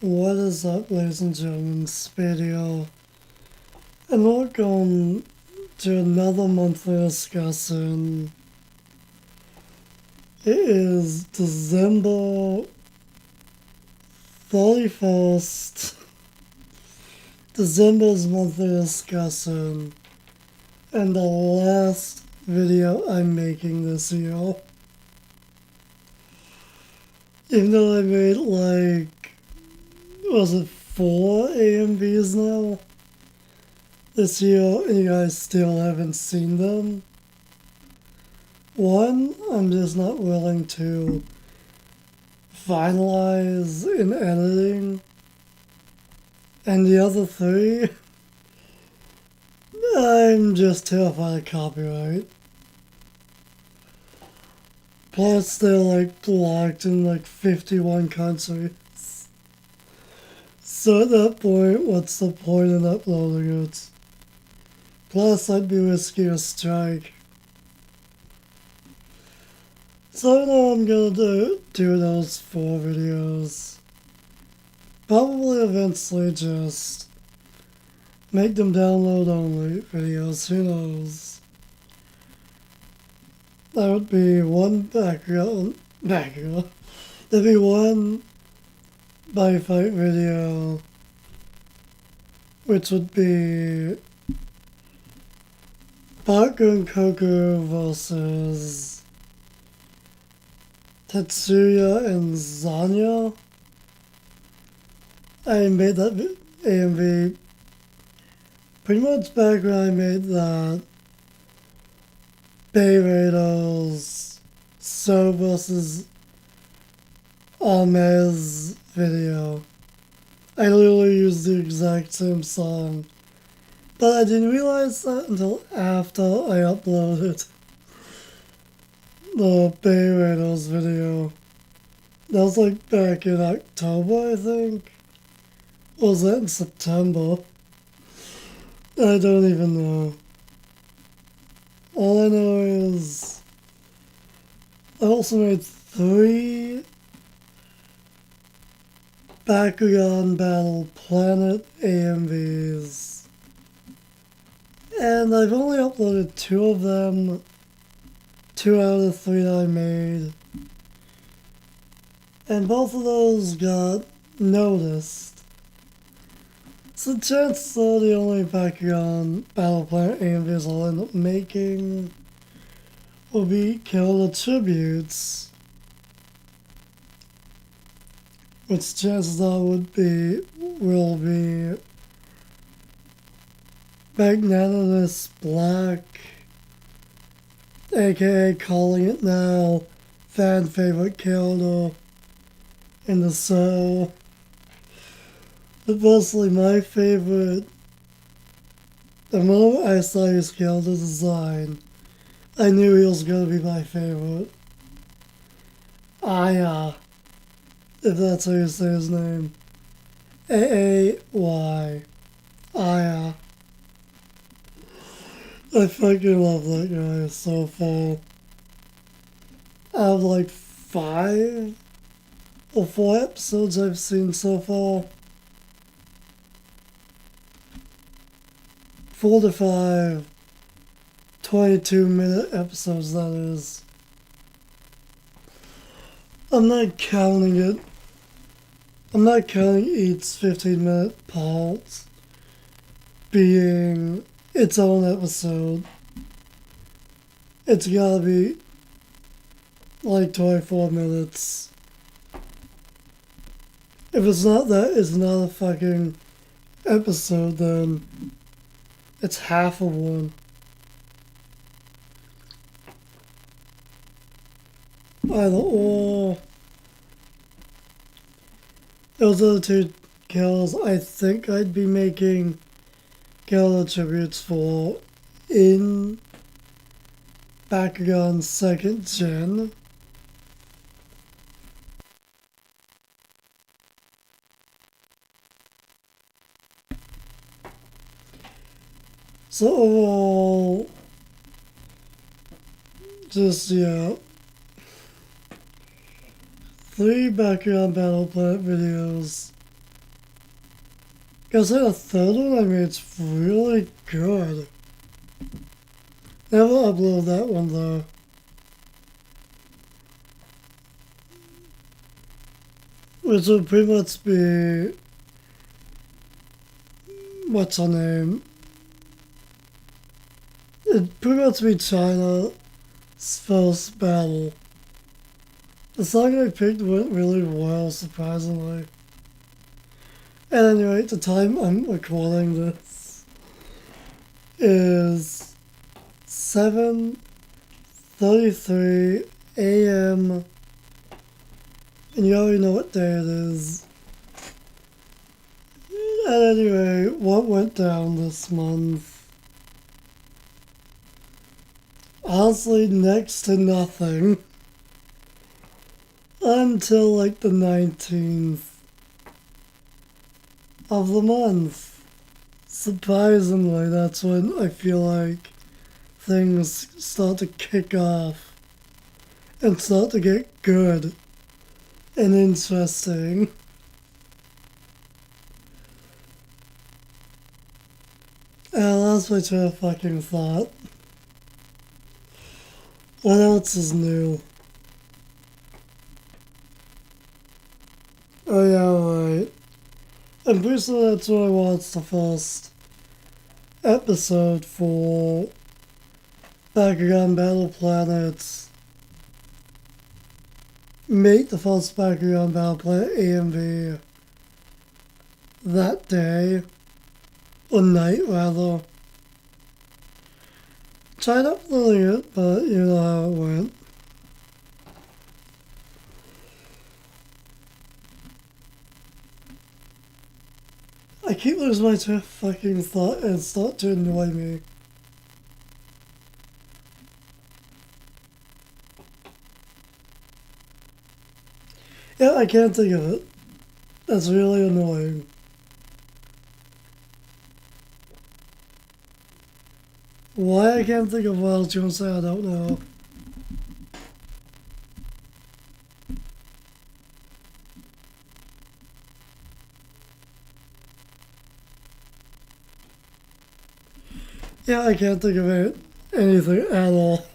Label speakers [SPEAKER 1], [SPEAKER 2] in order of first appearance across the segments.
[SPEAKER 1] What is up, ladies and gentlemen? SpadeWant, and welcome to another monthly discussion. It is December 31st, December's monthly discussion, and the last video I'm making this year. Even though I made was it 4 AMVs now this year, and you guys still haven't seen them? One, I'm just not willing to finalize in editing, and the other 3, I'm just terrified of copyright. Plus, they're blocked in 51 countries. So at that point, what's the point in uploading it? Plus, I'd be risking a strike. So now I'm gonna do those 4 videos. Probably eventually just make them download only videos, who knows. That would be one background. There'd be one body fight video, which would be Parker and Coco versus Tetsuya and Zanya. I made that AMV pretty much back when I made that Bayrados So versus Amez video. I literally used the exact same song, but I didn't realize that until after I uploaded the Bayrados video. That was back in October, I think. Or was that in September? I don't even know. All I know is I also made 3 Bakugan Battle Planet AMVs. And I've only uploaded 2 of them. 2 out of the 3 that I made. And both of those got noticed. So chances are the only Bakugan Battle Planet AMVs I'll end up making will be Kill the Tributes. Which chances are will be Magnanimous Black, aka calling it now, fan favorite character in the show. But mostly my favorite, the moment I saw his character design, I knew he was going to be my favorite. Aya, if that's how you say his name. Aay. Aya. I fucking love that guy so far. Out of 5 or 4 episodes I've seen so far. 4 to 5 22-minute episodes, that is. I'm not counting it. I'm not counting each 15-minute part being its own episode. It's gotta be 24 minutes. If it's not that, it's not a fucking episode, then it's half of one. Either or. Those are the 2 kills I think I'd be making killer tributes for in Bakugan 2nd Gen. So overall, just, yeah, 3 Bakugan Battle Planet videos Because the third one I made's really good. Never upload that one though. Which will pretty much be, what's her name? It'd pretty much be China's first battle. The song I picked went really well, surprisingly. And anyway, the time I'm recording this is 7:33 a.m. And you already know what day it is. And anyway, what went down this month? Honestly, next to nothing. Until like the 19th of the month. Surprisingly, that's when I feel like things start to kick off and start to get good and interesting. And I lost my train of fucking thought. What else is new? Oh yeah, right. I'm pretty sure that's when I watched the first episode for Bakugan Battle Planets. Made the first Bakugan Battle Planet AMV that day. Or night, rather. Tried uploading it, but you know how it went. I keep losing my train of fucking thought and start to annoy me. Yeah, I can't think of it. That's really annoying. Why I can't think of what else you want to say, I don't know. Yeah, I can't think of anything at all.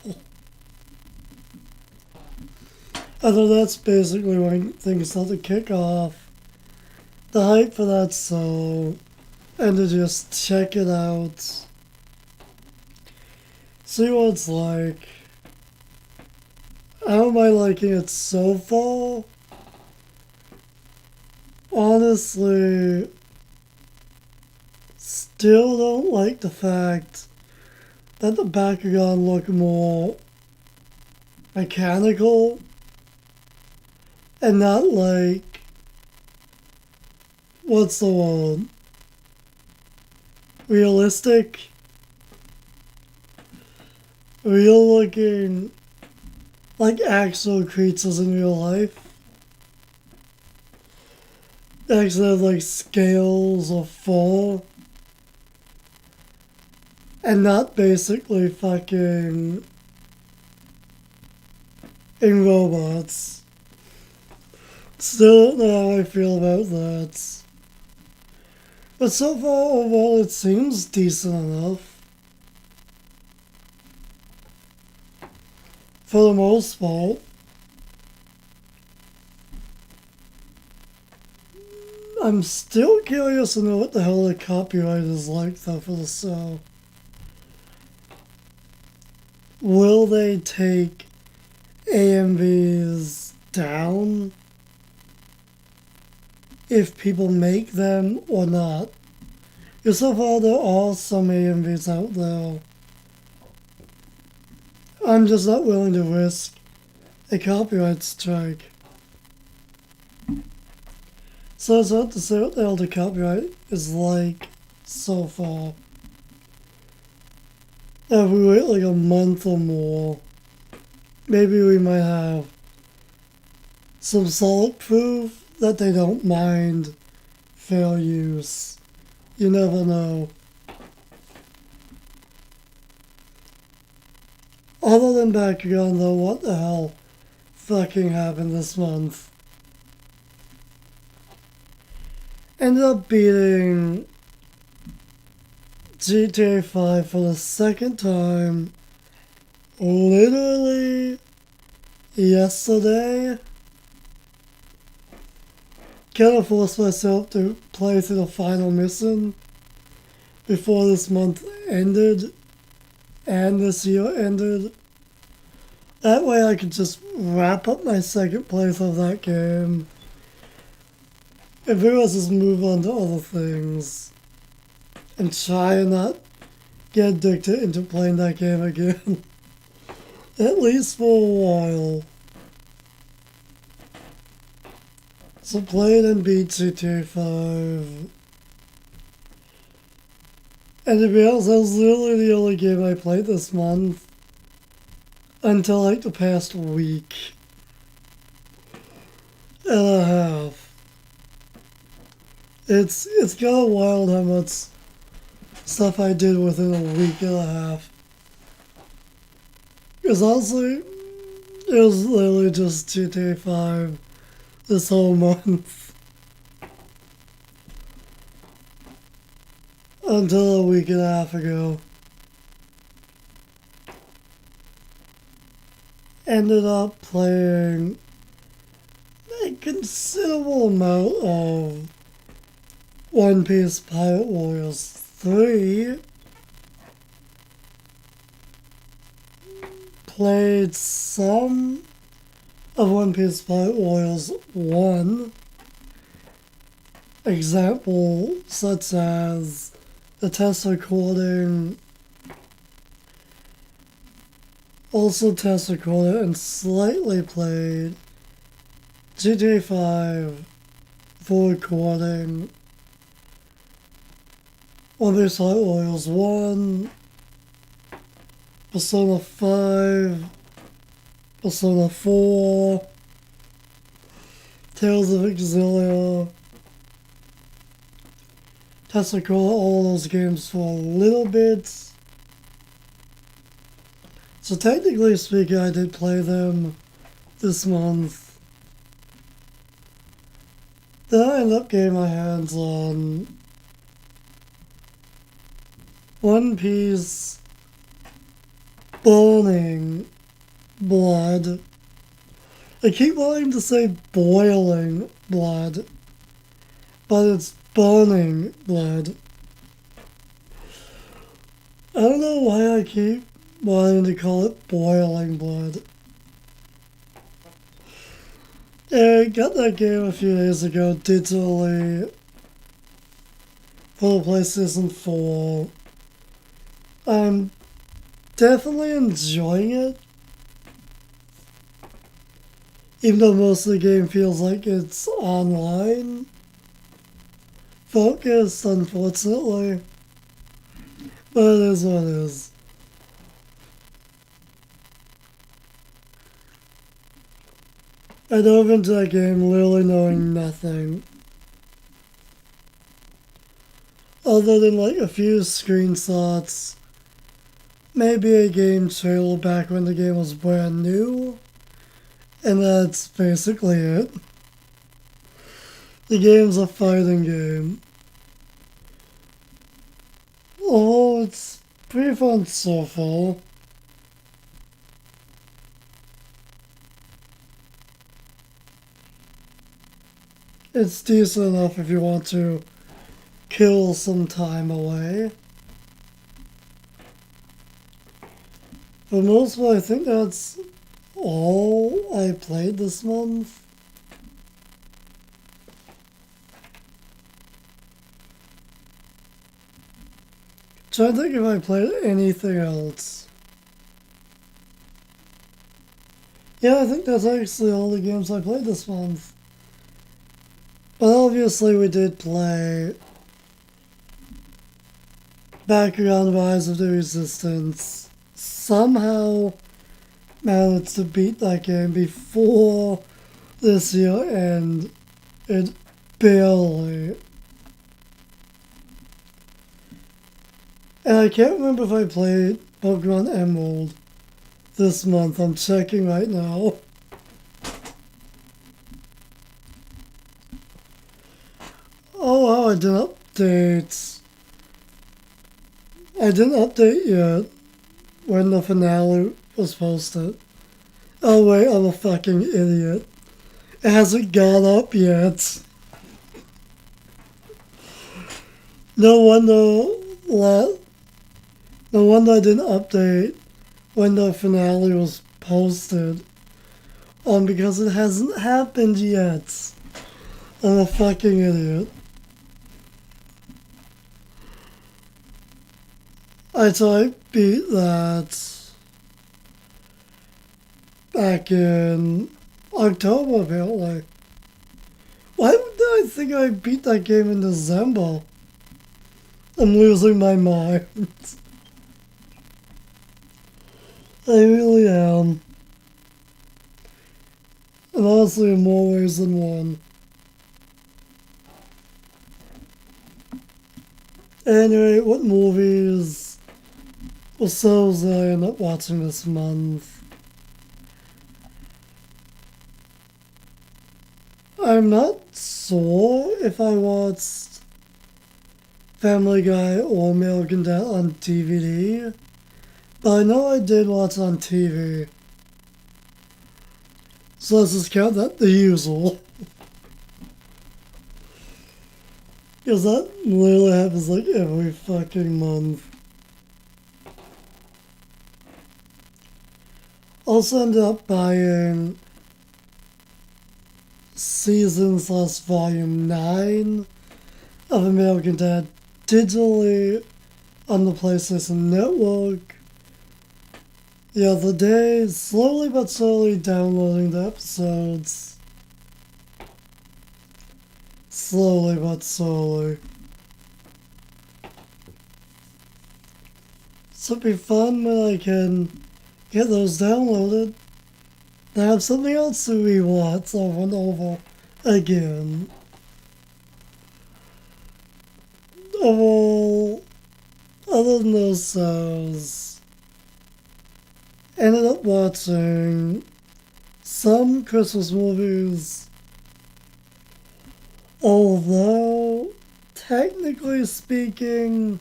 [SPEAKER 1] Although that's basically when things start to kick off. The hype for that song, and to just check it out. See what it's like. How am I liking it so far? Honestly, still don't like the fact that the Bakugan look more mechanical and not like, what's the word? Realistic? Real looking, like actual creatures in real life. They actually have like scales or fur. And not basically fucking in robots. Still don't know how I feel about that. But so far overall it seems decent enough. For the most part. I'm still curious to know what the hell the copyright is like though for the show. Will they take AMVs down if people make them or not? Because so far there are some AMVs out there. I'm just not willing to risk a copyright strike. So it's hard to say what the hell the copyright is like so far. If we wait like a month or more, maybe we might have some solid proof that they don't mind fair use. You never know. Other than Bakugan though, what the hell fucking happened this month? ended up beating GTA 5 for the second time literally yesterday. Kind of forced myself to play through the final mission before this month ended and this year ended. That way I could just wrap up my second playthrough of that game and pretty much just move on to other things and try and not get addicted into playing that game again. At least for a while. So played and beat GTA 5. And to be honest, that was literally the only game I played this month. Until like the past week and a half. It's kind of wild how much stuff I did within a week and a half. Because honestly, it was literally just GTA 5 this whole month. Until a week and a half ago. Ended up playing a considerable amount of One Piece Pirate Warriors 3. Played some of One Piece Pirate Warriors 1. Example such as the test recording. Also test recorded and slightly played GTA 5 for recording. One Piece Pirate Warriors 1, Persona 5, Persona 4, Tales of Exilia. Test recorded all those games for a little bit. So technically speaking, I did play them this month. Then I ended up getting my hands on One Piece Burning Blood. I keep wanting to say Boiling Blood, but it's Burning Blood. I don't know why I keep wanting to call it Boiling Blood. I got that game a few days ago digitally for the PlayStation 4. I'm definitely enjoying it. Even though most of the game feels like it's online focused, unfortunately. But it is what it is. I dove into that game literally knowing nothing. Other than like a few screenshots, maybe a game trailer back when the game was brand new, and that's basically it. The game's a fighting game. Although it's pretty fun so far. It's decent enough if you want to kill some time away. For most part, I think that's all I played this month. Trying to think if I played anything else. Yeah, I think that's actually all the games I played this month. But obviously we did play Background Rise of the Resistance. Somehow managed to beat that game before this year and it barely. And I can't remember if I played Pokemon Emerald this month. I'm checking right now. Oh, I didn't update. I didn't update yet when the finale was posted. Oh wait, I'm a fucking idiot. It hasn't gone up yet. No wonder no wonder I didn't update when the finale was posted. Because it hasn't happened yet. I'm a fucking idiot. I thought I beat that back in October, apparently. Why did I think I beat that game in December? I'm losing my mind. I really am. And honestly, in more ways than one. Anyway, what movies or shows did I end up watching this month? I'm not sure if I watched Family Guy or American Dad on DVD, but I know I did watch on TV. So let's just count that the usual. Because that literally happens like every fucking month. Also ended up buying season/volume 9 of American Dad digitally on the PlayStation Network the other day, slowly but slowly downloading the episodes. Slowly but slowly. So it'd be fun when I can get those downloaded and have something else to rewatch over and over again. Overall, other than those shows, ended up watching some Christmas movies, although, technically speaking,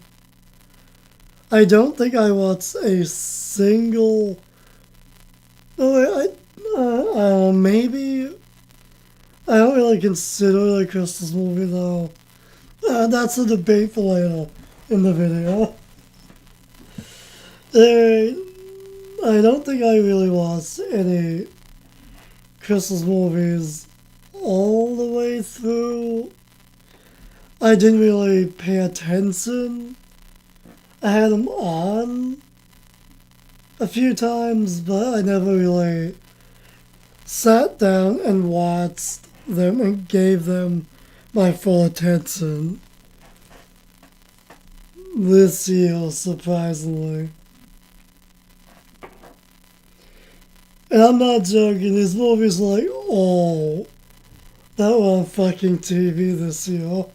[SPEAKER 1] I don't think I watched a single. No, maybe. I don't really consider it a Christmas movie though. That's a debate for later in the video. I don't think I really watched any Christmas movies all the way through. I didn't really pay attention. I had them on a few times, but I never really sat down and watched them and gave them my full attention. This year, surprisingly. And I'm not joking, these movies are like, oh, that were on fucking TV this year.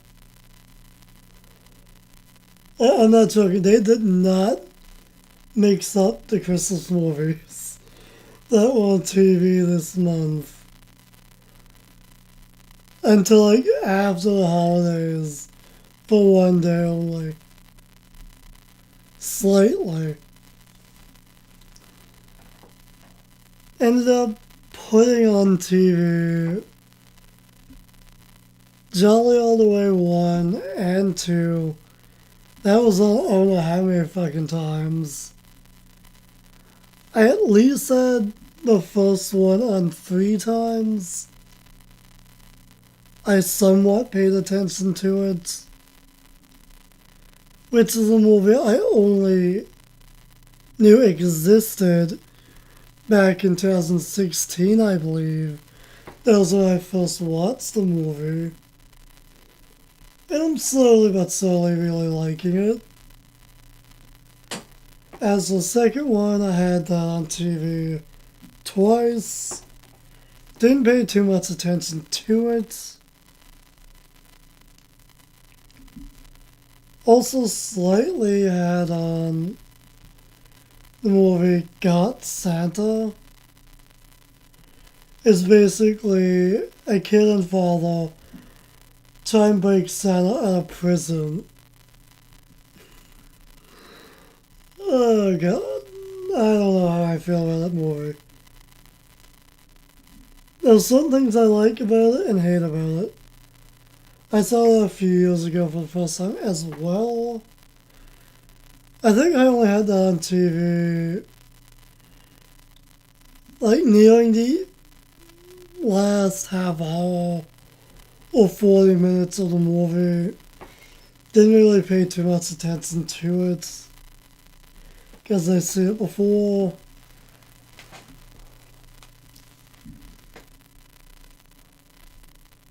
[SPEAKER 1] I'm not joking, they did not mix up the Christmas movies that were on TV this month. Until like after the holidays, for one day only. Slightly. Ended up putting on TV Jolly All the Way 1 and 2. That was on I don't know how many fucking times. I at least had the first one on 3 times. I somewhat paid attention to it. Which is a movie I only knew existed back in 2016, I believe. That was when I first watched the movie. And I'm slowly but slowly really liking it. As the second one, I had that on TV twice. Didn't pay too much attention to it. Also slightly had on the movie Got Santa. It's basically a kid and father try and break Santa out of prison. Oh god, I don't know how I feel about that movie. There's some things I like about it and hate about it. I saw it a few years ago for the first time as well. I think I only had that on TV, like nearing the last half hour or 40 minutes of the movie. Didn't really pay too much attention to it, because I see it before.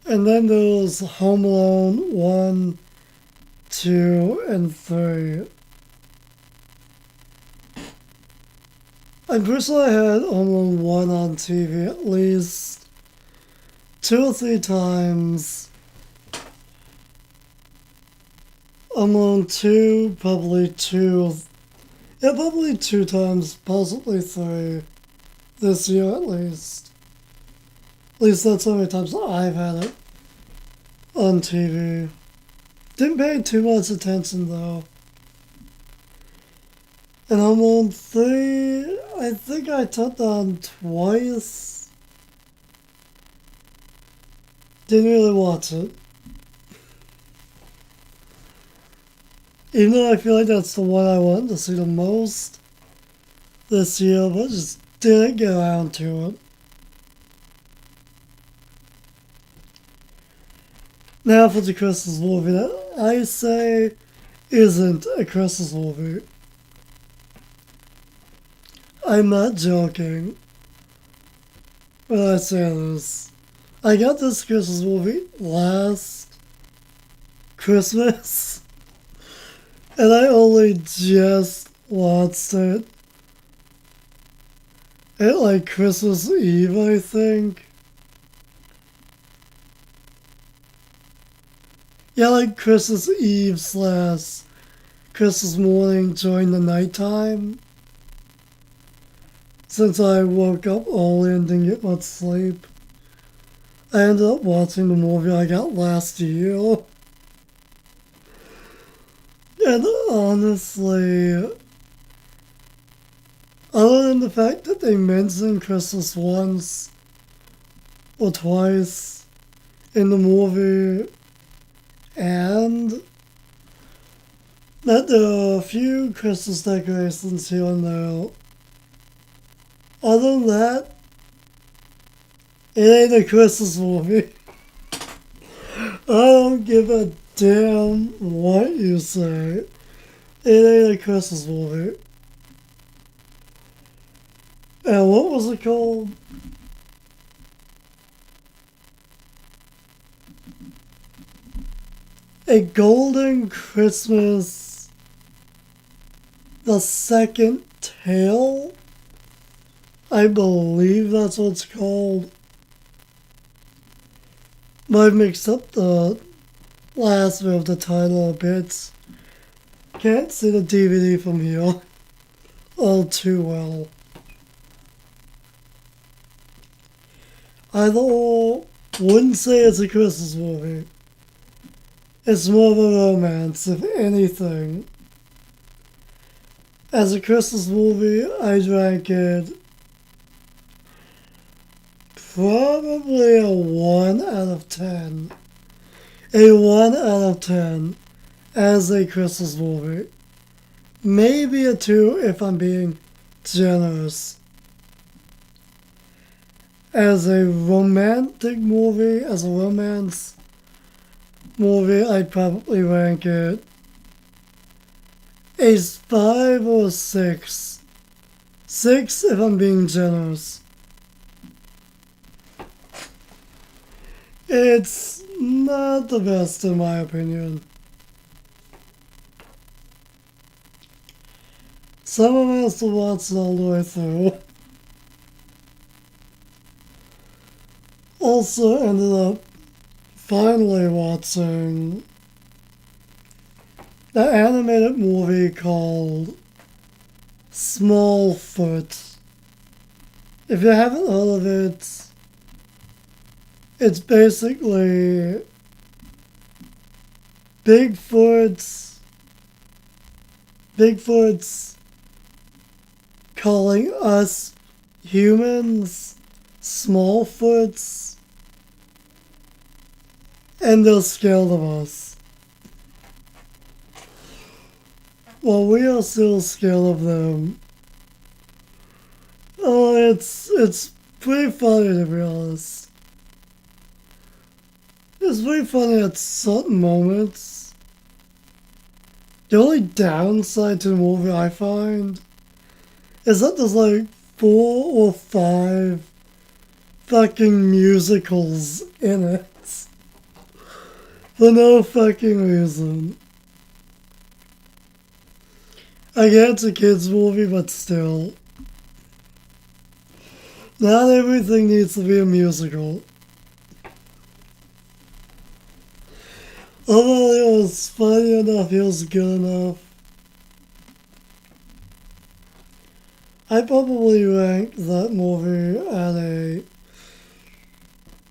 [SPEAKER 1] And then there was Home Alone 1, 2, and 3. I'm pretty sure I had Home Alone 1 on TV at least 2 or 3 times. Home Alone 2, probably 2. Yeah, probably 2 times, possibly 3. This year at least. At least that's how many times I've had it on TV. Didn't pay too much attention though. And Home Alone 3, I think I turned on twice. Didn't really watch it. Even though I feel like that's the one I wanted to see the most this year, but just didn't get around to it. Now for the Christmas movie that I say isn't a Christmas movie. I'm not joking when I say this. I got this Christmas movie last Christmas, and I only just watched it at like Christmas Eve, I think. Yeah, like Christmas Eve / Christmas morning during the nighttime. Since I woke up early and didn't get much sleep, I ended up watching the movie I got last year. And honestly, other than the fact that they mentioned Christmas once or twice in the movie, and that there are a few Christmas decorations here and there, other than that, it ain't a Christmas movie. I don't give a damn what you say. It ain't a Christmas movie. And what was it called? A Golden Christmas, the Second Tale? I believe that's what it's called. But I've mixed up the last bit of the title a bit. Can't see the DVD from here all too well. I wouldn't say it's a Christmas movie. It's more of a romance, if anything. As a Christmas movie, I'd rank it probably a 1 out of 10. A 1 out of 10 as a Christmas movie. Maybe a 2 if I'm being generous. As a romantic movie, as a romance movie, I'd probably rank it a 5 or 6. 6 if I'm being generous. It's not the best in my opinion. Someone has to watch it all the way through. Also ended up finally watching the animated movie called Smallfoot. If you haven't heard of it, it's basically Bigfoot's calling us humans Smallfoots, and they're scared of us. Well, we are still scared of them. Oh, it's pretty funny, to be honest. It's pretty funny at certain moments. The only downside to the movie I find is that there's like 4 or 5 fucking musicals in it. For no fucking reason. I get it's a kids movie, but still. Not everything needs to be a musical. Although it was funny enough, it was good enough. I probably rank that movie at a,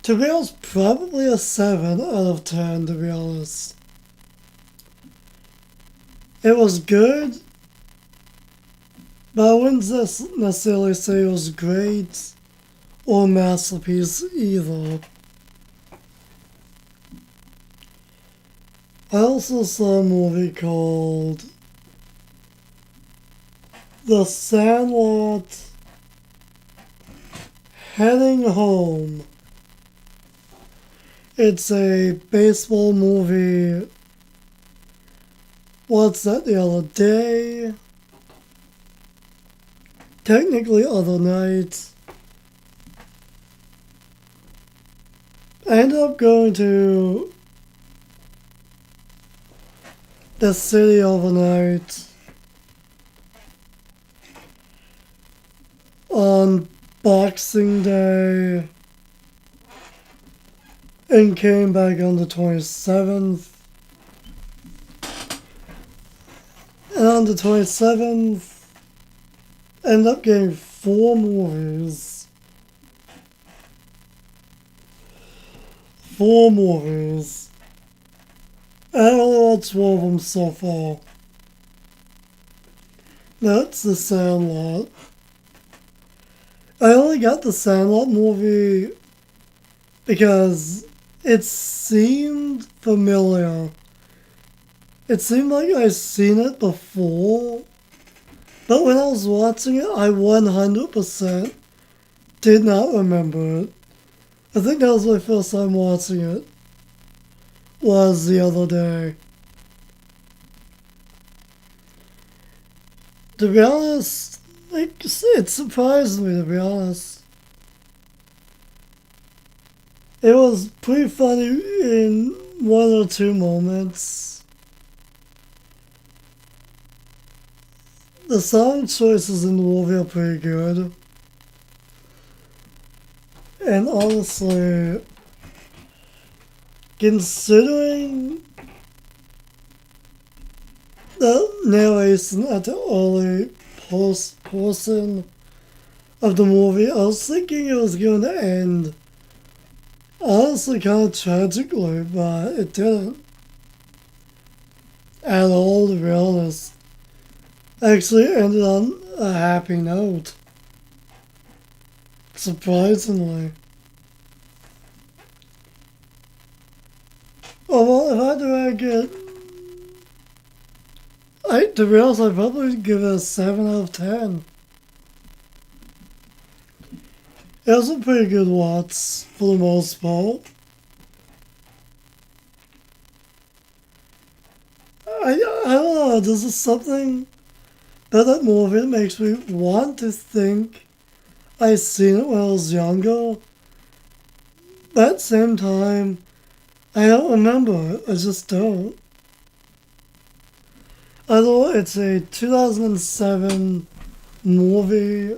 [SPEAKER 1] to be honest, probably a 7 out of 10, to be honest. It was good, but I wouldn't necessarily say it was great or a masterpiece either. I also saw a movie called The SpadeWant Heading Home. It's a baseball movie. Watched that the other day. Technically other night. I ended up going to the city overnight on Boxing Day and came back on the 27th. And on the 27th, ended up getting 4 movies. 4 movies. I only watched 1 of them so far. That's The Sandlot. I only got the Sandlot movie because it seemed familiar. It seemed like I've seen it before, but when I was watching it, I 100% did not remember it. I think that was my first time watching it. Was the other day. To be honest, it surprised me, to be honest. It was pretty funny in 1 or 2 moments. The song choices in the movie are pretty good. And honestly, considering the narration at the early portion of the movie, I was thinking it was going to end honestly kind of tragically, but it didn't. At all, to be honest. Actually, it ended on a happy note. Surprisingly. Oh, well, if I had to rank it, to be honest, I'd probably give it a 7 out of 10. It was a pretty good watch, for the most part. I don't know, this is something about that movie that makes me want to think I seen it when I was younger. But at the same time, I don't remember it. I just don't. Although it's a 2007 movie,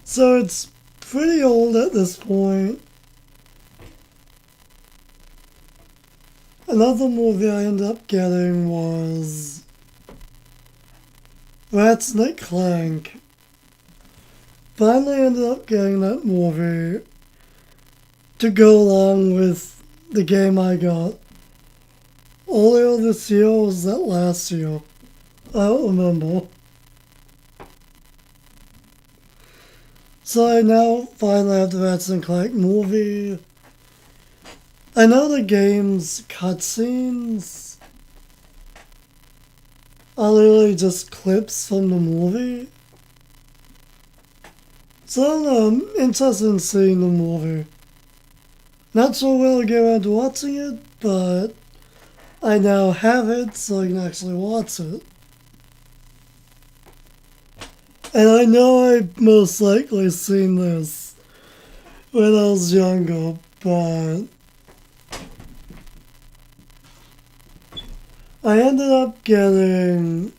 [SPEAKER 1] so it's pretty old at this point. Another movie I ended up getting was Ratchet Clank. Finally ended up getting that movie to go along with the game I got. Earlier this year or was that last year? I don't remember. So I now finally have the Ratchet and Clank movie. I know the game's cutscenes are literally just clips from the movie. So I don't know, I'm interested in seeing the movie. Not sure when I'll get around to watching it, but I now have it so I can actually watch it. And I know I've most likely seen this when I was younger, but I ended up getting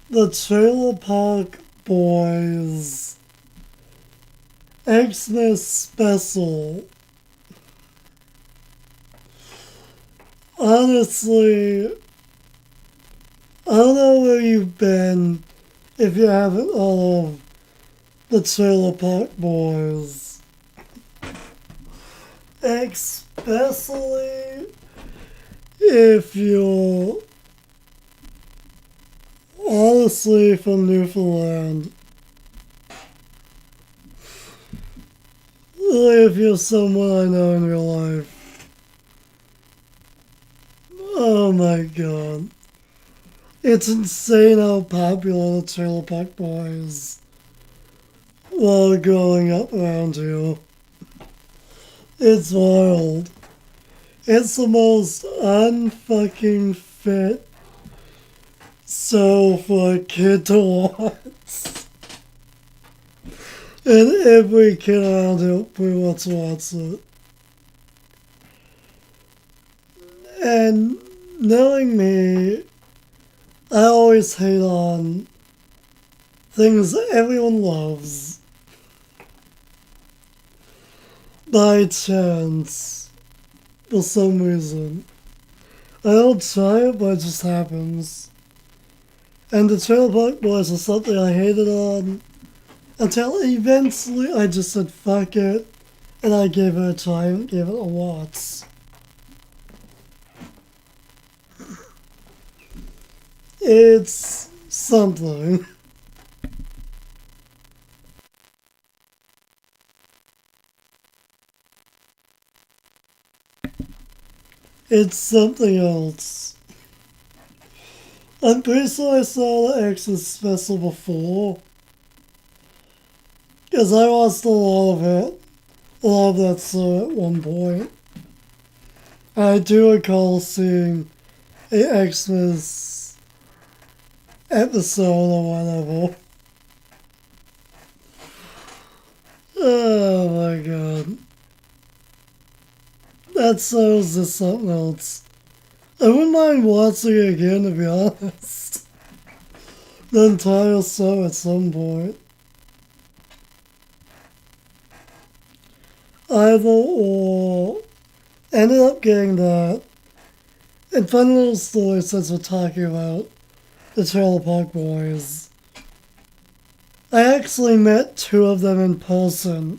[SPEAKER 1] the Trailer Park Boys Xmas Special. Honestly, I don't know where you've been if you haven't all of the Trailer Park Boys. Especially if you're honestly from Newfoundland. If you're someone I know in real life. Oh my god. It's insane how popular the Trailer Park Boys were growing up around here. It's wild. It's the most unfucking fit show for a kid to watch. And every kid around here pretty much watches it. And knowing me, I always hate on things that everyone loves. By chance, for some reason. I don't try it, but it just happens. And the Trailer Park Boys was something I hated on until eventually I just said fuck it and I gave it a try and gave it a watch. It's something. It's something else. I'm pretty sure I saw the X's special before. Because I watched a lot of it. A lot of that show at one point. I do recall seeing a Xmas episode or whatever. Oh my god. That show's just something else. I wouldn't mind watching it again, to be honest. The entire show at some point. Either or. Ended up getting that. And fun little story since we're talking about the Trailer Park Boys. I actually met two of them in person.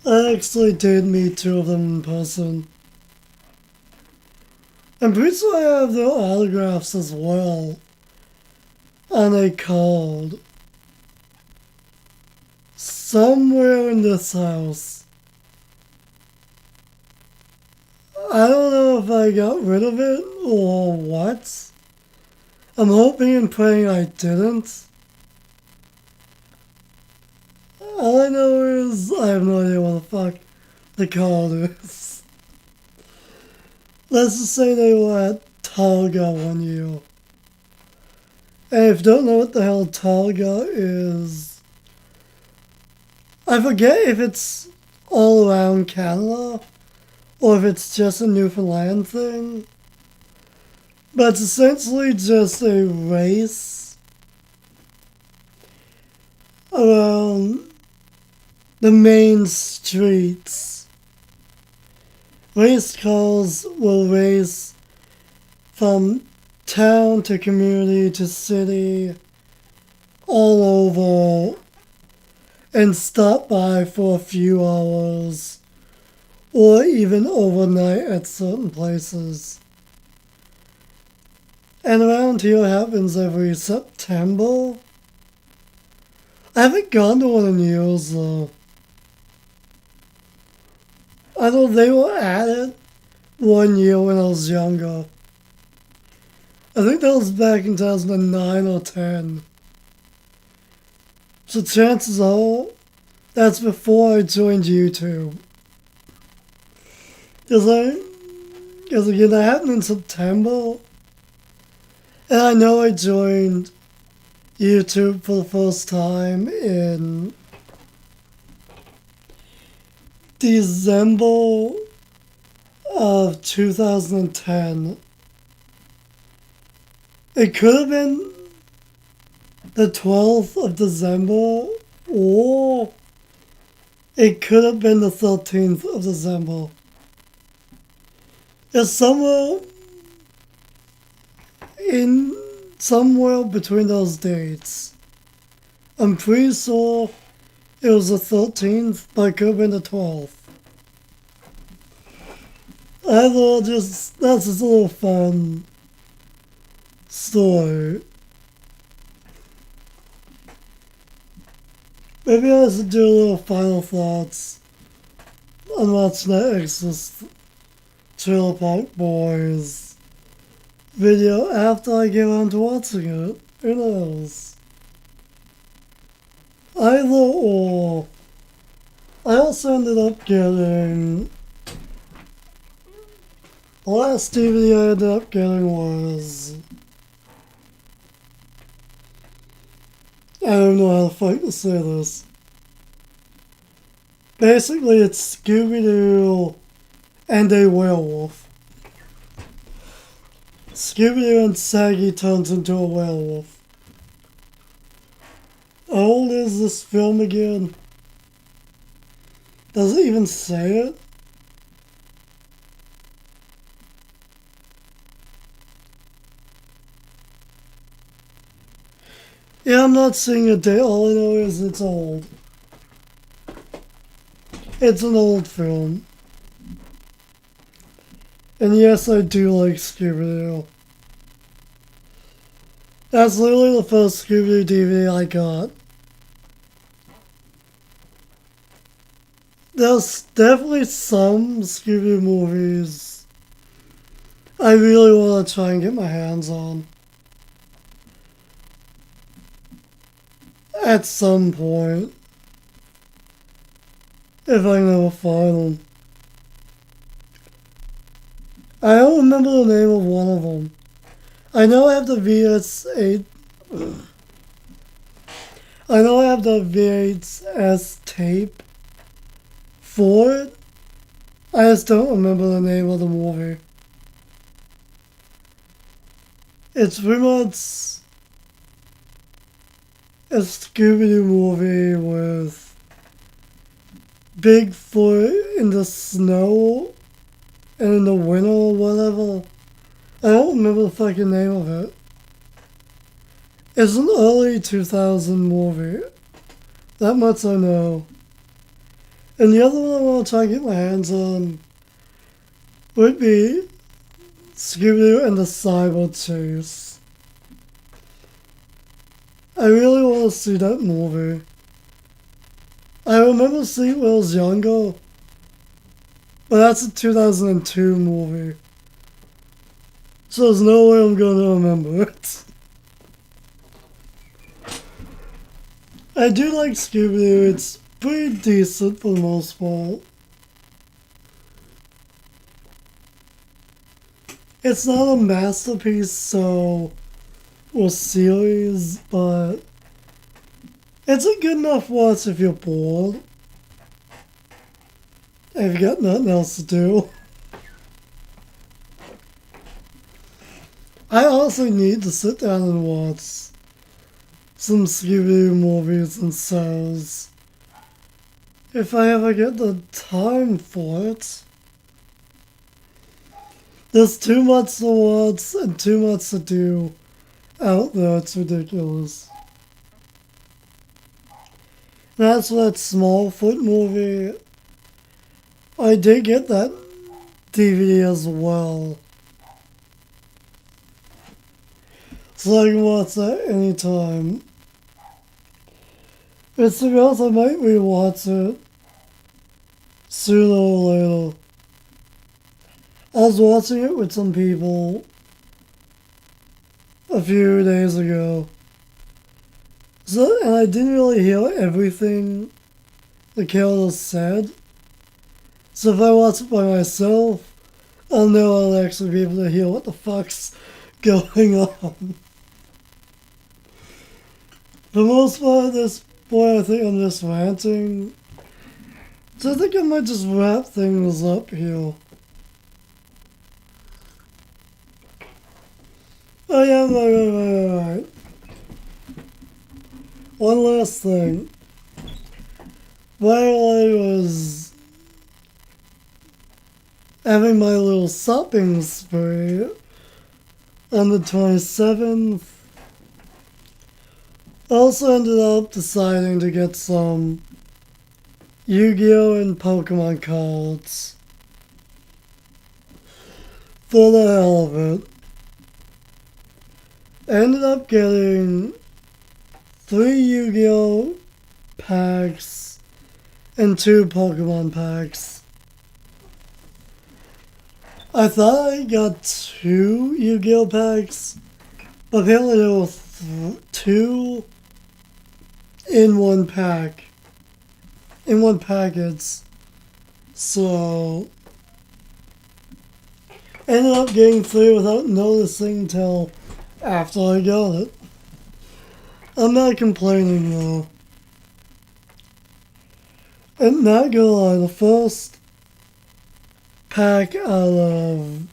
[SPEAKER 1] I actually did meet two of them in person. I'm pretty sure I have their autographs as well on a card somewhere in this house. I don't know if I got rid of it or what. I'm hoping and praying I didn't. All I know is I have no idea what the fuck the card is. Let's just say they were at Targa one year. And if you don't know what the hell Targa is, I forget if it's all around Canada or if it's just a Newfoundland thing. But it's essentially just a race around the main streets. Race cars will race from town to community to city, all over. and stop by for a few hours or even overnight at certain places. And around here it happens every September. I haven't gone to one in years though. I know they were at it one year when I was younger. I think that was back in 2009 or 10. So chances are, that's before I joined YouTube. Because again, that happened in September. And I know I joined YouTube for the first time in December of 2010. It could have been the 12th of December, or it could have been the 13th of December. It's somewhere between those dates. I'm pretty sure it was the 13th, but it could have been the 12th. I thought that's just a little fun story. Maybe I should do a little final thoughts on watching that Exorcist Trailer Park Boys video after I get on to watching it. Who knows? Either or. I also ended up getting... The last DVD I ended up getting was... I don't know how the fuck to say this. Basically, it's Scooby-Doo and a werewolf. Scooby-Doo and Saggy turns into a werewolf. How old is this film again? Does it even say it? Yeah, I'm not seeing a date. All I know is it's old. It's an old film. And yes, I do like Scooby-Doo. That's literally the first Scooby-Doo DVD I got. There's definitely some Scooby-Doo movies I really want to try and get my hands on. At some point. If I can ever find them. I don't remember the name of one of them. I know I have the VS8. I know I have the VHS tape for it. I just don't remember the name of the movie. It's pretty much a Scooby-Doo movie with Bigfoot in the snow and in the winter or whatever. I don't remember the fucking name of it. It's an early 2000 movie. That much I know. And the other one I want to try and get my hands on would be Scooby-Doo and the Cyber Chase. I really want to see that movie. I remember seeing it when I was younger, but that's a 2002 movie. So there's no way I'm going to remember it. I do like Scooby-Doo. It's pretty decent for the most part. It's not a masterpiece, or series, but it's a good enough watch if you're bored. If you got nothing else to do. I also need to sit down and watch some Scooby-Doo movies and shows. If I ever get the time for it. There's too much to watch and too much to do out there. It's ridiculous. That's that Smallfoot movie. I did get that DVD as well. So I can watch that anytime. It's because I might rewatch it sooner or later. I was watching it with some people a few days ago. And I didn't really hear everything the characters said. So if I watch it by myself, I'll know I'll actually be able to hear what the fuck's going on. For the most part at this point, I think I'm just ranting. So I think I might just wrap things up here. Oh yeah, right. One last thing. While I was having my little shopping spree on the 27th, I also ended up deciding to get some Yu-Gi-Oh! And Pokemon cards. For the hell of it. I ended up getting 3 Yu-Gi-Oh! Packs and 2 Pokemon packs. I thought I got 2 Yu-Gi-Oh! Packs, but apparently there were 2 in one pack. In one package. So ended up getting 3 without noticing till after I got it. I'm not complaining though. And not gonna lie, the first pack out of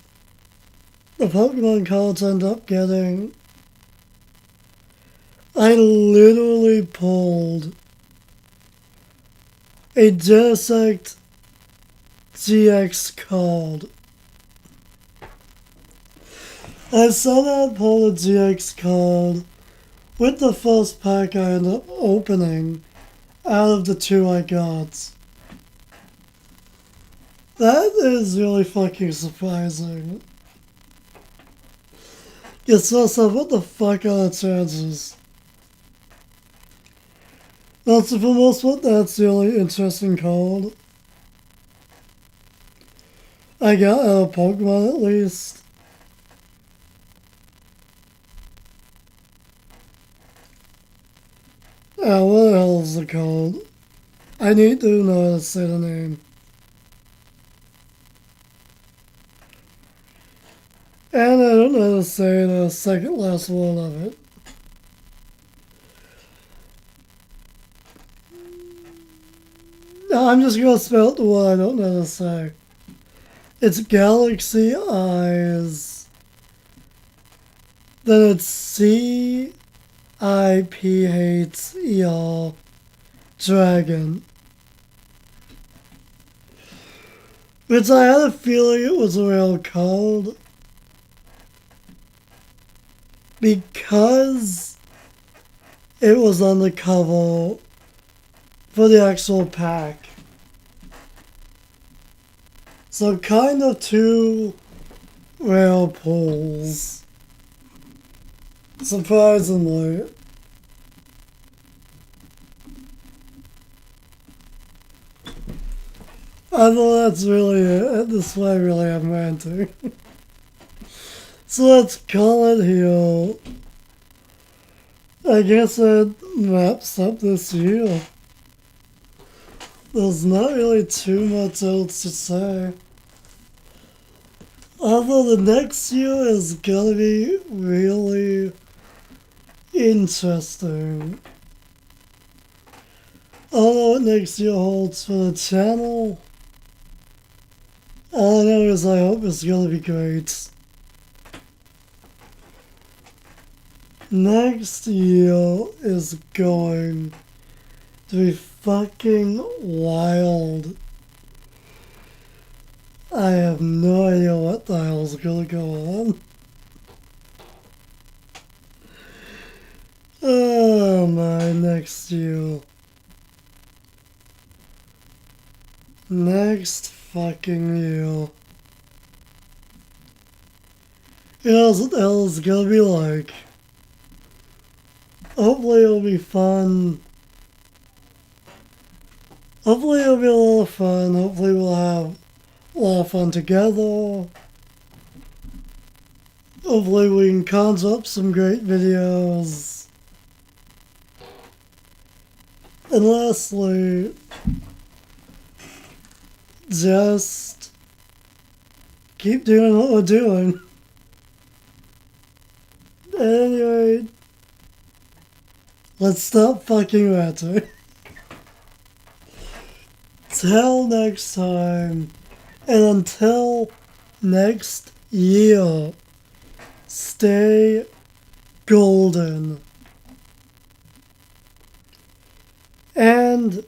[SPEAKER 1] the Pokemon cards I ended up getting, I literally pulled a Genesect GX card. I somehow pulled a GX card with the first pack I ended up opening out of the 2 I got. That is really fucking surprising. Guess myself, what the fuck are the chances? That's for the most part, that's the only interesting card I got out of Pokemon at least. What the hell is the code? I need to know how to say the name. And I don't know how to say the second last one of it. No, I'm just gonna spell it the one I don't know how to say. It's Galaxy Eyes. Then it's CIPHER Dragon. Which I had a feeling it was a real code. Because it was on the cover for the actual pack. So kind of 2 rare pulls. Surprisingly. I thought that's really it. This way I really am ranting. So let's call it here. I guess that wraps up this year. There's not really too much else to say. Although the next year is gonna be really interesting. I don't know what next year holds for the channel. All I know is I hope it's gonna be great. Next year is going to be fucking wild. I have no idea what the hell's gonna go on. Oh my, next year. next fucking year. You know what else it's gonna be like. Hopefully it'll be fun. Hopefully it'll be a lot of fun. Hopefully we'll have a lot of fun together. Hopefully we can conjure up some great videos. And lastly, just keep doing what we're doing. Anyway, let's stop fucking ranting. Till next time, and until next year, stay golden. And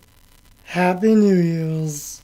[SPEAKER 1] Happy New Year's.